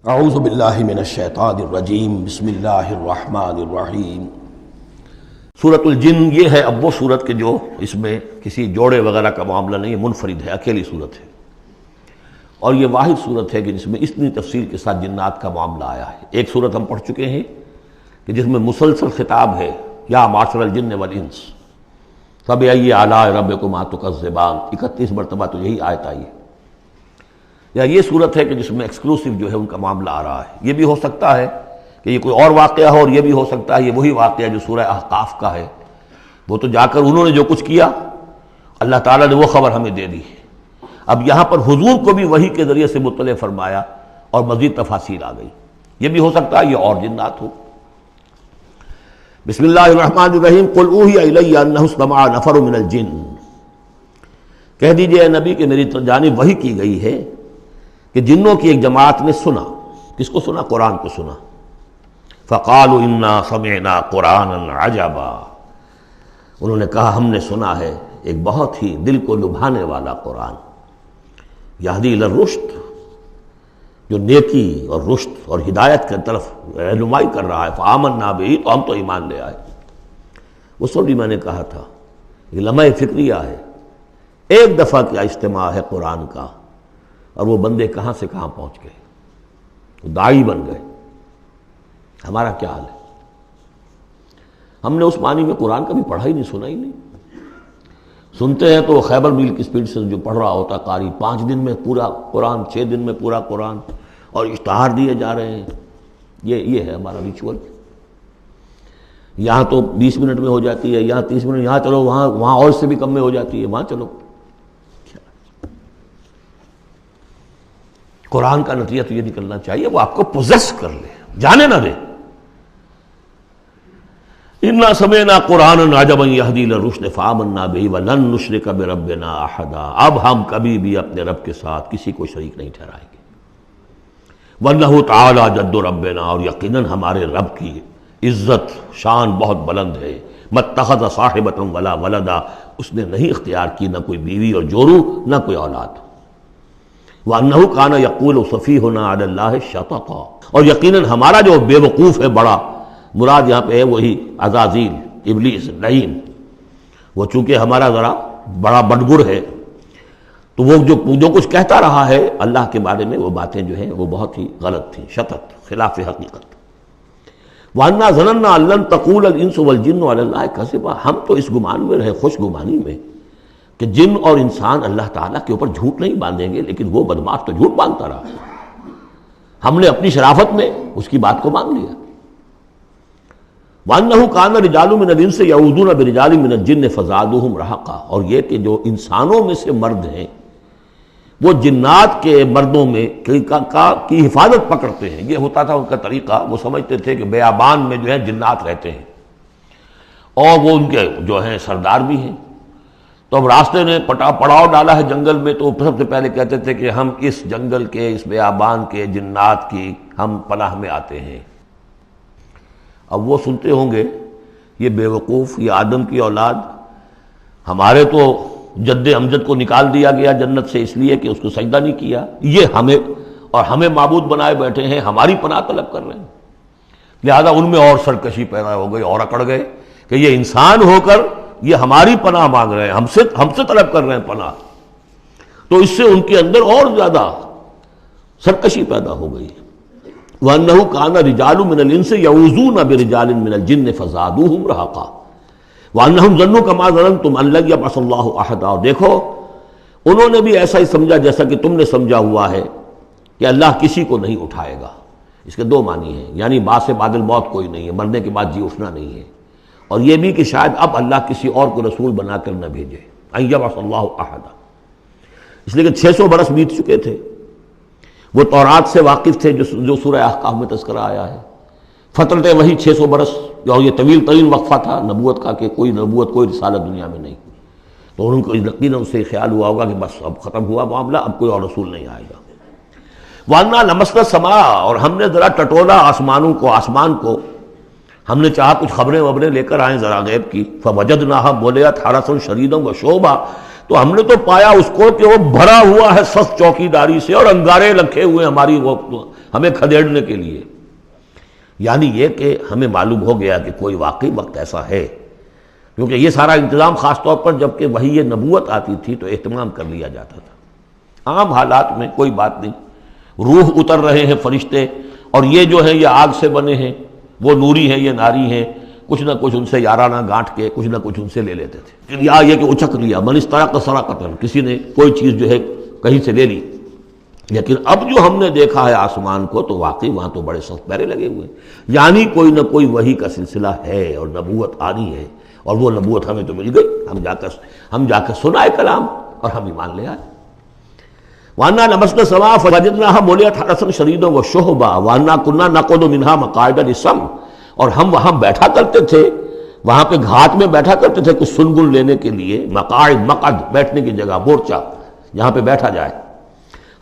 اعوذ باللہ من الشیطان الرجیم بسم اللہ الرحمن الرحیم۔ سورۃ الجن یہ ہے اب وہ سورت کہ جو اس میں کسی جوڑے وغیرہ کا معاملہ نہیں ہے، منفرد ہے، اکیلی سورت ہے، اور یہ واحد سورت ہے کہ جس میں اتنی تفصیل کے ساتھ جنات کا معاملہ آیا ہے۔ ایک سورت ہم پڑھ چکے ہیں کہ جس میں مسلسل خطاب ہے، یا معاشر الجن والانس فبأي آلاء ربكما تكذبان، 31 مرتبہ تو یہی آیت آئی ہے۔ یا یہ صورت ہے کہ جس میں ایکسکلوسیو جو ہے ان کا معاملہ آ رہا ہے۔ یہ بھی ہو سکتا ہے کہ یہ کوئی اور واقعہ ہو، اور یہ بھی ہو سکتا ہے یہ وہی واقعہ جو سورہ احقاف کا ہے، وہ تو جا کر انہوں نے جو کچھ کیا اللہ تعالیٰ نے وہ خبر ہمیں دے دی۔ اب یہاں پر حضور کو بھی وحی کے ذریعے سے مطلع فرمایا اور مزید تفاصیل آ گئی۔ یہ بھی ہو سکتا ہے یہ اور جنات ہو۔ بسم اللہ الرحمن الرحیم۔ قل اوحی الی انہ استمع نفر من الجن، کہہ دیجئے اے نبی کہ میری جانب وحی کی گئی ہے کہ جنوں کی ایک جماعت نے سنا۔ کس کو سنا؟ قرآن کو سنا۔ فقالوا انا سمعنا قرآنا عجبا، انہوں نے کہا ہم نے سنا ہے ایک بہت ہی دل کو لبھانے والا قرآن، یہدی الی الرشد، جو نیکی اور رشد اور ہدایت کی طرف رہنمائی کر رہا ہے۔ فآمنا بہ، تو ہم تو ایمان لے آئے۔ وہ سب بھی میں نے کہا تھا یہ لمحہ فکریہ ہے، ایک دفعہ کیا اجتماع ہے قرآن کا، اور وہ بندے کہاں سے کہاں پہنچ گئے، وہ داعی بن گئے۔ ہمارا کیا حال ہے؟ ہم نے اس معنی میں قرآن کبھی پڑھا ہی نہیں، سنا ہی نہیں۔ سنتے ہیں تو خیبر میل کی سپیڈ سے جو پڑھ رہا ہوتا قاری، 5 دن میں پورا قرآن، 6 دن میں پورا قرآن، اور اشتہار دیے جا رہے ہیں۔ یہ ہے ہمارا ریچول۔ یہاں تو 20 منٹ میں ہو جاتی ہے، یہاں 30 منٹ، یہاں چلو وہاں اور اس سے بھی کم میں ہو جاتی ہے، وہاں چلو۔ قرآن کا نتیجہ تو یہ نکلنا چاہیے وہ آپ کو پوزیس کر لے، جانے نہ دے۔ انا سمعنا قرآنا عجبا یہدی الی الرشد فآمنا بہ ولن نشرک بربنا احدا، اب ہم کبھی بھی اپنے رب کے ساتھ کسی کو شریک نہیں ٹھہرائیں گے۔ وانہ تعالی جد ربنا، اور یقیناً ہمارے رب کی عزت شان بہت بلند ہے۔ ماتخذ صاحبۃ ولا ولدا، اس نے نہیں اختیار کی نہ کوئی بیوی اور جورو، نہ کوئی اولاد۔ وَأَنَّهُ كَانَ يَقُولُ سَفِيهُنَا عَلَى اللَّهِ شَطَطًا، اور یقیناً ہمارا جو بے وقوف ہے بڑا، مراد یہاں پہ ہے وہی عزازیل، ابلیس، لعین، وہ چونکہ ہمارا ذرا بڑا بڑگر ہے، تو وہ جو کچھ کہتا رہا ہے اللہ کے بارے میں، وہ باتیں جو ہیں وہ بہت ہی غلط تھیں، شطط، خلاف حقیقت۔ وَأَنَّا ظَنَنَّا أَن لَّن تَقُولَ الْإِنسُ وَالْجِنُّ عَلَى اللَّهِ كَذِبًا، ہم تو اس گمان میں رہے، خوش گمانی میں، کہ جن اور انسان اللہ تعالیٰ کے اوپر جھوٹ نہیں باندھیں گے، لیکن وہ بدماش تو جھوٹ باندھتا رہا۔ ہم نے اپنی شرافت میں اس کی بات کو مان لیا۔ وَأَنَّهُ كَانَ رِجَالٌ مِّنَ الْإِنسِ يَعُوذُونَ بِرِجَالٍ مِّنَ الْجِنِّ فَزَادُوهُمْ رَهَقًا، اور یہ کہ جو انسانوں میں سے مرد ہیں وہ جنات کے مردوں میں کی حفاظت پکڑتے ہیں۔ یہ ہوتا تھا ان کا طریقہ، وہ سمجھتے تھے کہ بیابان میں جو ہے جنات رہتے ہیں، اور وہ ان کے جو ہیں سردار بھی ہیں۔ تو اب راستے نے پڑاؤ ڈالا ہے جنگل میں، تو سب سے پہلے کہتے تھے کہ ہم اس جنگل کے، اس بیابان کے جنات کی ہم پناہ میں آتے ہیں۔ اب وہ سنتے ہوں گے یہ بے وقوف، یہ آدم کی اولاد، ہمارے تو جد امجد کو نکال دیا گیا جنت سے اس لیے کہ اس کو سجدہ نہیں کیا، یہ ہمیں معبود بنائے بیٹھے ہیں، ہماری پناہ طلب کر رہے ہیں۔ لہذا ان میں اور سرکشی پیدا ہو گئی، اور اکڑ گئے کہ یہ انسان ہو کر یہ ہماری پناہ مانگ رہے ہیں، ہم سے طلب کر رہے ہیں پناہ، تو اس سے ان کے اندر اور زیادہ سرکشی پیدا ہو گئی۔ وَأَنَّهُ كَانَ رِجَالٌ مِّنَ الْإِنسِ يَعُوذُونَ بِرِجَالٍ مِّنَ الْجِنِّ فَزَادُوهُمْ رَهَقًا وَأَنَّهُمْ ظَنُّوا كَمَا ظَنَنتُمْ أَن لَّن يَبْعَثَ اللَّهُ أَحَدًا، اور دیکھو انہوں نے بھی ایسا ہی سمجھا جیسا کہ تم نے سمجھا ہوا ہے کہ اللہ کسی کو نہیں اٹھائے گا۔ اس کے 2 معنی ہیں، یعنی بعد سے بعد الموت کوئی نہیں ہے، مرنے کے بعد جی اٹھنا نہیں ہے، اور یہ بھی کہ شاید اب اللہ کسی اور کو رسول بنا کر نہ بھیجے، ان یبعث اللہ احدا، اس لیے کہ 600 برس بیت چکے تھے۔ وہ تورات سے واقف تھے جو سورہ احقاف میں تذکرہ آیا ہے، فترت وہی 600 برس، اور یہ طویل ترین وقفہ تھا نبوت کا کہ کوئی نبوت کوئی رسالت دنیا میں نہیں، تو ان کو یقیناً اس سے خیال ہوا ہوگا کہ بس اب ختم ہوا معاملہ، اب کوئی اور رسول نہیں آئے گا۔ وَأَنَّا لَمَسْنَا السَّمَاءَ، اور ہم نے ذرا ٹٹولا آسمان کو، ہم نے چاہا کچھ خبریں لے کر آئیں ذرا غیب کی، فَوَجَدْنَاهَا مُلِئَتْ حَرَسًا شَدِيدًا وَشُوبًا، تو ہم نے تو پایا اس کو کہ وہ بھرا ہوا ہے سخت چوکی داری سے، اور انگارے رکھے ہوئے ہماری وہ ہمیں کھدیڑنے کے لیے۔ یعنی یہ کہ ہمیں معلوم ہو گیا کہ کوئی واقعی وقت ایسا ہے، کیونکہ یہ سارا انتظام خاص طور پر جب کہ وحی نبوت آتی تھی تو اہتمام کر لیا جاتا تھا۔ عام حالات میں کوئی بات نہیں، روح اتر رہے ہیں فرشتے، اور یہ جو ہیں یہ آگ سے بنے ہیں، وہ نوری ہیں یہ ناری ہیں، کچھ نہ کچھ ان سے یارانہ گانٹھ کے کچھ نہ کچھ ان سے لے لیتے تھے، یا یہ کہ اچک لیا، من استرق سرقۃ، کسی نے کوئی چیز جو ہے کہیں سے لے لی۔ لیکن اب جو ہم نے دیکھا ہے آسمان کو تو واقعی وہاں تو بڑے سخت پہرے لگے ہوئے ہیں، یعنی کوئی نہ کوئی وحی کا سلسلہ ہے اور نبوت آنی ہے، اور وہ نبوت ہمیں تو مل گئی، ہم جا کر سنائے کلام اور ہم ایمان لے آئے۔ وَأَنَّا لَمَسْنَا السَّمَاءَ فَوَجَدْنَاهَا مُلِئَتْ حَرَسًا شَدِيدًا وَشُهُبًا وَأَنَّا كُنَّا نَقْعُدُ مِنْهَا مَقَاعِدَ لِلسَّمْعِ، اور ہم وہاں بیٹھا کرتے تھے، وہاں پہ گھاٹ میں بیٹھا کرتے تھے کچھ سنگن لینے کے لیے، مقاعد، مقعد بیٹھنے کی جگہ، مورچہ جہاں پہ بیٹھا جائے،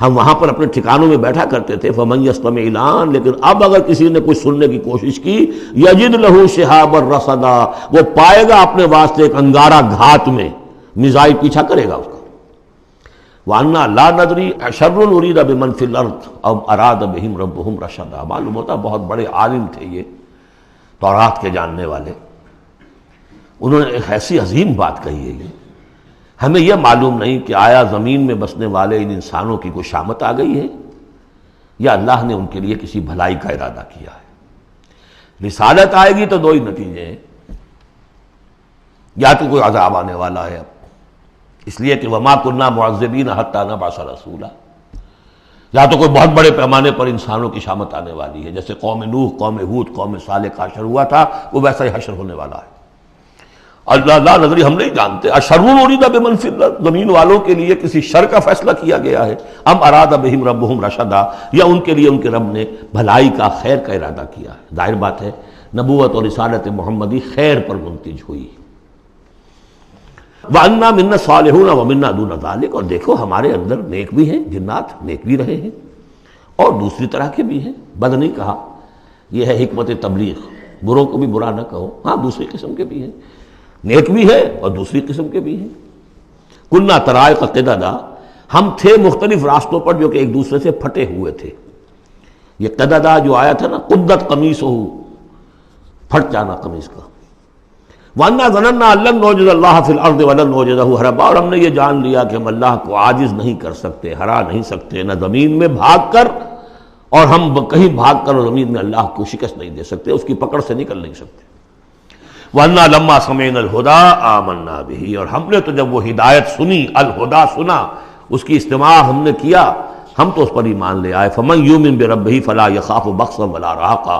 ہم وہاں پر اپنے ٹھکانوں میں بیٹھا کرتے تھے۔ فَمَن يَسْتَمِعِ الْآنَ، لیکن اب اگر کسی نے کچھ سننے کی کوشش کی، يَجِدْ لَهُ شِهَابًا رَصَدًا، وہ پائے گا اپنے واسطے ایک انگارہ گھات میں، میزائل پیچھا کرے گا اس کا۔ وَأَنَّا لَا نَدْرِي أَشَرٌّ أُرِيدَ بِمَنْ فِي الْأَرْضِ أَمْ أَرَادَ بِهِمْ رَبُّهُمْ رَشَدًا۔ معلوم ہوتا بہت بڑے عالم تھے یہ تورات کے جاننے والے، انہوں نے ایک ایسی عظیم بات کہی ہے یہ، ہمیں یہ معلوم نہیں کہ آیا زمین میں بسنے والے ان انسانوں کی کوئی شامت آ گئی ہے یا اللہ نے ان کے لیے کسی بھلائی کا ارادہ کیا ہے۔ رسالت آئے گی تو دو ہی نتیجے ہیں، یا تو کوئی عذاب آنے والا ہے اب، اس لیے کہ وما كنا معذبین حتی نبعث رسولا، یا تو کوئی بہت بڑے پیمانے پر انسانوں کی شامت آنے والی ہے، جیسے قوم نوح، قوم ہود، قوم صالح کا حشر ہوا تھا، وہ ویسا ہی حشر ہونے والا ہے۔ اللہ لا نظری، ہم نہیں جانتے، اشر ارید بمن فی الارض، زمین والوں کے لیے کسی شر کا فیصلہ کیا گیا ہے، ام اراد بہم ربہم رشدا، یا ان کے لیے ان کے رب نے بھلائی کا، خیر کا ارادہ کیا ہے۔ ظاہر بات ہے نبوت اور رسالت محمدی خیر پر منتج ہوئی۔ وَأَنَّا مِنَّا الصَّالِحُونَ وَمِنَّا دُونَ ذَلِكَ، اور دیکھو ہمارے اندر نیک بھی ہیں، جنات نیک بھی رہے ہیں اور دوسری طرح کے بھی ہیں، بد نہیں کہا، یہ ہے حکمت تبلیغ، بروں کو بھی برا نہ کہو، ہاں دوسری قسم کے بھی ہیں، نیک بھی ہے اور دوسری قسم کے بھی ہیں۔ کُنَّا طَرَائِقَ قِدَدًا، ہم تھے مختلف راستوں پر جو کہ ایک دوسرے سے پھٹے ہوئے تھے۔ یہ قددا جو آیا تھا نا، قدت قمیصہ، پھٹ جانا قمیص کا۔ وَأَنَّا ظَنَنَّا أَن لَّن نُعْجِزَ اللَّهَ فِي الْأَرْضِ وَلَن نُعْجِزَهُ هَرَبًا، اور ہم نے یہ جان لیا کہ ہم اللہ کو عاجز نہیں کر سکتے، ہرا نہیں سکتے، نہ زمین میں بھاگ کر، اور ہم کہیں بھاگ کر اور زمین میں اللہ کو شکست نہیں دے سکتے، اس کی پکڑ سے نکل نہیں سکتے۔ وَأَنَّا لَمَّا سَمِعْنَا الْهُدَىٰ آمَنَّا بِهِ، اور ہم نے تو جب وہ ہدایت سنی، الہدا سنا، اس کی استماع ہم نے کیا، ہم تو اس پر ایمان لے آئے۔ فَمَن يُؤْمِن بِرَبِّهِ فَلَا يَخَافُ بَخْسًا وَلَا رَهَقًا،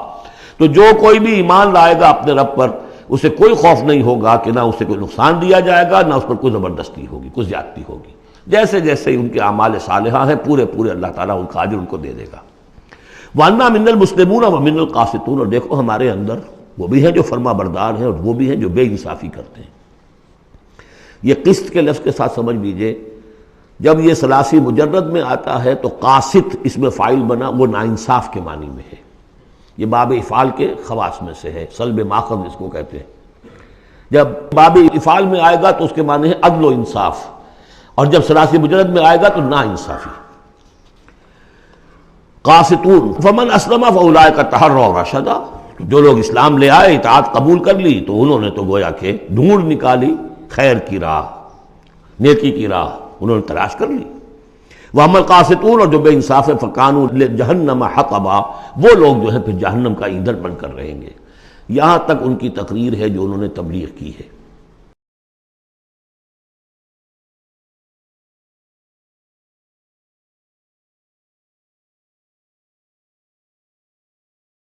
تو جو کوئی بھی ایمان لائے گا اپنے رب پر، اسے کوئی خوف نہیں ہوگا کہ نہ اسے کوئی نقصان دیا جائے گا، نہ اس پر کوئی زبردستی ہوگی، کوئی زیادتی ہوگی، جیسے جیسے ان کے اعمال صالحہ ہیں پورے پورے اللہ تعالیٰ ان کا اجر ان کو دے دے گا۔ وَأَنَّا مِنَّا الْمُسْلِمُونَ وَمِنَّا الْقَاسِطُونَ، اور دیکھو ہمارے اندر وہ بھی ہیں جو فرما بردار ہیں اور وہ بھی ہیں جو بے انصافی کرتے ہیں۔ یہ قسط کے لفظ کے ساتھ سمجھ لیجئے، جب یہ ثلاثی مجرد میں آتا ہے تو قاسط اس میں فاعل بنا، وہ ناانصاف کے معنی میں ہے، یہ باب افعال کے خواص میں سے ہے، سلب ماخذ اس کو کہتے ہیں۔ جب باب افعال میں آئے گا تو اس کے معنی ہے عدل و انصاف، اور جب ثلاثی مجرد میں آئے گا تو ناانصافی۔ قاسطون فمن اسلم فاولئک تحروا رشدا، جو لوگ اسلام لے آئے، اطاعت قبول کر لی، تو انہوں نے تو گویا کہ ڈھونڈ نکالی خیر کی راہ، نیکی کی راہ انہوں نے تلاش کر لی۔ وَأَمَّا الْقَاسِطُونَ، اور جو بے انصاف ہیں، فَكَانُوا لِجَهَنَّمَ حَطَبًا، وہ لوگ جو ہیں پھر جہنم کا ایندھن بن کر رہیں گے۔ یہاں تک ان کی تقریر ہے جو انہوں نے تبلیغ کی ہے۔